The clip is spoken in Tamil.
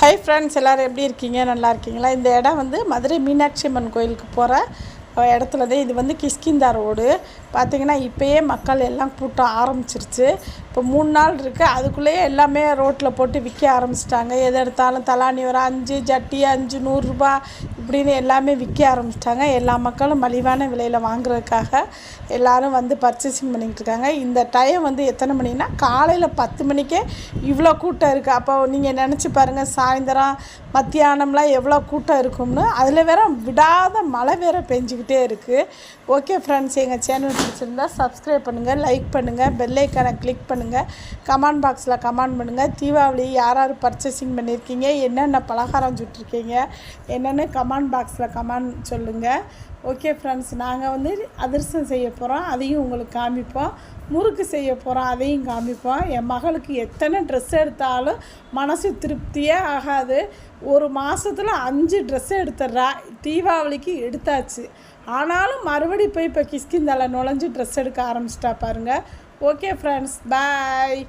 ஹை ஃப்ரெண்ட்ஸ், எல்லோரும் எப்படி இருக்கீங்க? நல்லா இருக்கீங்களா? இந்த இடம் வந்து மதுரை மீனாட்சி அம்மன் கோயிலுக்கு போகிற இடத்துல தான். இது வந்து கிஷ்கிந்தா ரோடு. பார்த்திங்கன்னா இப்போயே மக்கள் எல்லாம் கூட்டம் ஆரம்பிச்சிருச்சு. இப்போ 3 நாள் இருக்குது, அதுக்குள்ளேயே எல்லாமே ரோட்டில் போட்டு விற்க ஆரம்பிச்சிட்டாங்க. எது எடுத்தாலும் தலானி ஒரு 5 ஜட்டி 5 100 இப்படின்னு எல்லாமே விற்க ஆரம்பிச்சிட்டாங்க. எல்லா மக்களும் மலிவான விலையில் வாங்குறதுக்காக எல்லோரும் வந்து பர்ச்சேசிங் பண்ணிக்கிட்டு இருக்காங்க. இந்த டைம் வந்து எத்தனை மணினா காலையில் 10 மணிக்கே இவ்வளோ கூட்டம் இருக்குது. அப்போ நீங்கள் நினச்சி பாருங்கள், சாயந்தரம் மத்தியானம்லாம் எவ்வளோ கூட்டம் இருக்கும்னு. அதில் வேற விடாத மழை வேறு பெஞ்சிக்கிட்டே இருக்குது. ஓகே ஃப்ரெண்ட்ஸ், எங்கள் சேனல் பிடிச்சிருந்தா சப்ஸ்கிரைப் பண்ணுங்கள், லைக் பண்ணுங்கள், பெல் ஐக்கானை கிளிக் பண்ணுங்கள், கமெண்ட் பாக்ஸில் கமெண்ட் பண்ணுங்கள். தீபாவளி யார் யார் பர்ச்சேசிங் பண்ணியிருக்கீங்க, என்னென்ன பலகாரம் சுட்டிருக்கீங்க, என்னென்னு கமெண்ட் பாக்ஸில் கமெண்ட் சொல்லுங்கள். ஓகே ஃப்ரெண்ட்ஸ், நாங்கள் வந்து அதிரசம் செய்ய போகிறோம், அதையும் உங்களுக்கு காமிப்போம். முறுக்கு செய்ய போகிறோம், அதையும் காமிப்போம். என் மகளுக்கு எத்தனை ட்ரெஸ் எடுத்தாலும் மனசு திருப்தியே ஆகாது. ஒரு மாதத்தில் 5 ட்ரெஸ் எடுத்துட்றா. தீபாவளிக்கு எடுத்தாச்சு, ஆனாலும் மறுபடி போய் இப்போ கிஷ்கிந்தாவில் நுழைஞ்சு ட்ரெஸ் எடுக்க ஆரம்பிச்சிட்டா பாருங்கள். ஓகே ஃப்ரெண்ட்ஸ், பாய்.